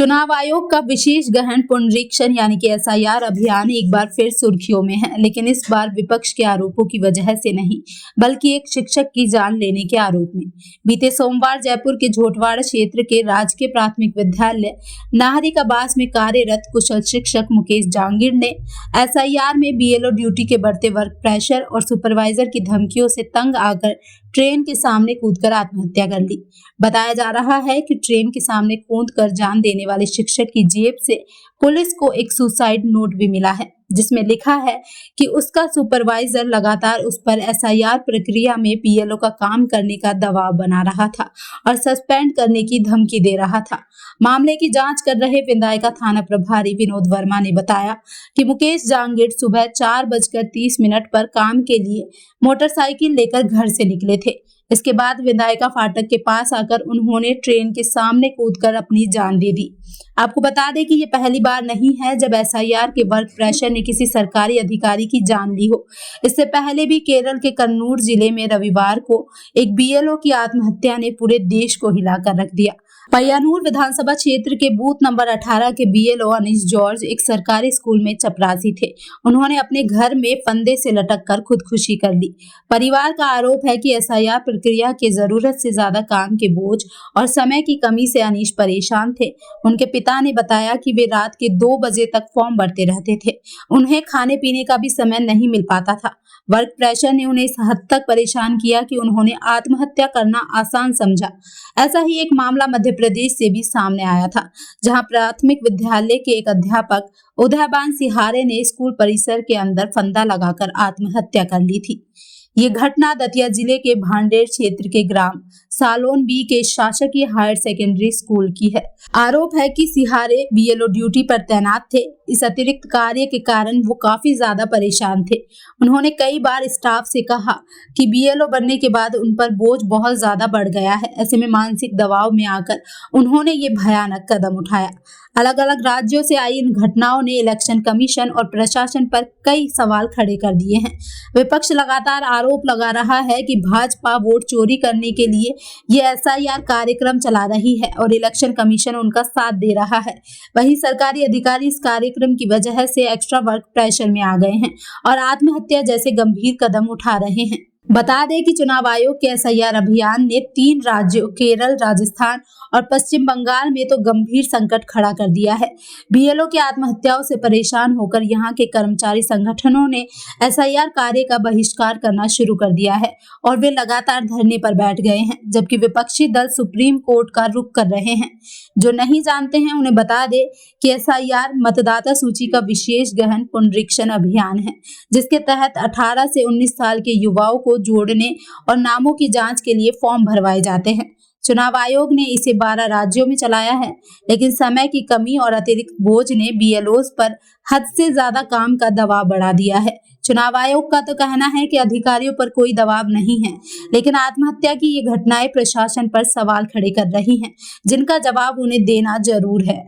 चुनाव आयोग का विशेष गहन पुनरीक्षण यानी कि एसआईआर अभियान एक बार फिर सुर्खियों में है, लेकिन इस बार विपक्ष के आरोपों की वजह से नहीं, बल्कि एक शिक्षक की जान लेने के आरोप में। बीते सोमवार जयपुर के झोटवाड़ा क्षेत्र के राजकीय प्राथमिक विद्यालय नाहरिक आवास में कार्यरत कुशल शिक्षक मुकेश जांगीर ने एसआईआर में बीएलओ ड्यूटी के बढ़ते वर्क प्रेशर और सुपरवाइजर की धमकियों से तंग आकर ट्रेन के सामने कूदकर आत्महत्या कर ली। बताया जा रहा है कि ट्रेन के सामने कूदकर जान देने वाले शिक्षक की जेब से पुलिस को एक सुसाइड नोट भी मिला है, जिसमें लिखा है कि उसका सुपरवाइजर लगातार उस पर एसआईआर प्रक्रिया में बीएलओ का काम करने का दबाव बना रहा था और सस्पेंड करने की धमकी दे रहा था। मामले की जांच कर रहे विधायका थाना प्रभारी विनोद वर्मा ने बताया कि मुकेश जांगीर सुबह 4:30 पर काम के लिए मोटरसाइकिल लेकर घर से निकले थे। इसके बाद विधायका फाटक के पास आकर उन्होंने ट्रेन के सामने कूदकर अपनी जान दे दी। आपको बता दें कि ये पहली बार नहीं है जब एसआईआर के वर्क प्रेशर ने किसी सरकारी अधिकारी की जान ली हो। इससे पहले भी केरल के कन्नूर जिले में रविवार को एक बीएलओ की आत्महत्या ने पूरे देश को हिलाकर रख दिया। पय्यानूर विधानसभा क्षेत्र के बूथ नंबर 18 के बीएलओ अनीस जॉर्ज एक सरकारी स्कूल में चपरासी थे। उन्होंने अपने घर में फंदे से लटक कर खुदकुशी कर ली। परिवार का आरोप है कि एसआईआर प्रक्रिया के जरूरत से ज्यादा काम के बोझ और समय की कमी से अनीस परेशान थे। उनके पिता ने बताया कि वे रात के 2 बजे तक फॉर्म भरते रहते थे। उन्हें खाने पीने का भी समय नहीं मिल पाता था। वर्क प्रेशर ने उन्हें इस हद तक परेशान किया कि उन्होंने आत्महत्या करना आसान समझा। ऐसा ही एक मामला मध्य प्रदेश से भी सामने आया था, जहां प्राथमिक विद्यालय के एक अध्यापक उदयबान सिहारे ने स्कूल परिसर के अंदर फंदा लगाकर आत्महत्या कर ली थी। ये घटना दतिया जिले के भांडेर क्षेत्र के ग्राम सालोन बी के शासकीय हायर सेकेंडरी स्कूल की है। आरोप है कि सिहारे बीएलओ ड्यूटी पर तैनात थे। इस अतिरिक्त कार्य के कारण वो काफी ज्यादा परेशान थे। उन्होंने कई बार स्टाफ से कहा कि बीएलओ बनने के बाद उन पर बोझ बहुत ज्यादा बढ़ गया है। ऐसे में मानसिक दबाव में आकर उन्होंने ये भयानक कदम उठाया। अलग अलग राज्यों से आई इन घटनाओं ने इलेक्शन कमीशन और प्रशासन पर कई सवाल खड़े कर दिए हैं। विपक्ष लगातार आरोप लगा रहा है कि भाजपा वोट चोरी करने के लिए ये एसआईआर कार्यक्रम चला रही है और इलेक्शन कमीशन उनका साथ दे रहा है। वहीं सरकारी अधिकारी इस कार्यक्रम की वजह से एक्स्ट्रा वर्क प्रेशर में आ गए हैं और आत्महत्या जैसे गंभीर कदम उठा रहे हैं। बता दें कि चुनाव आयोग के एसआईआर अभियान ने 3 राज्यों केरल, राजस्थान और पश्चिम बंगाल में तो गंभीर संकट खड़ा कर दिया है। बीएलओ की आत्महत्याओं से परेशान होकर यहां के कर्मचारी संगठनों ने एसआईआर कार्य का बहिष्कार करना शुरू कर दिया है और वे लगातार धरने पर बैठ गए हैं, जबकि विपक्षी दल सुप्रीम कोर्ट का रुख कर रहे हैं। जो नहीं जानते हैं उन्हें बता दें कि एसआईआर मतदाता सूची का विशेष गहन पुनरीक्षण अभियान है, जिसके तहत 18 से 19 साल के युवाओं को जोड़ने और नामों की जांच के लिए फॉर्म भरवाए जाते हैं। चुनाव आयोग ने इसे 12 राज्यों में चलाया है, लेकिन समय की कमी और अतिरिक्त बोझ ने बीएलओस पर हद से ज्यादा काम का दबाव बढ़ा दिया है। चुनाव आयोग का तो कहना है कि अधिकारियों पर कोई दबाव नहीं है, लेकिन आत्महत्या की ये घटनाएं प्रशासन पर सवाल खड़े कर रही हैं, जिनका जवाब उन्हें देना जरूर है।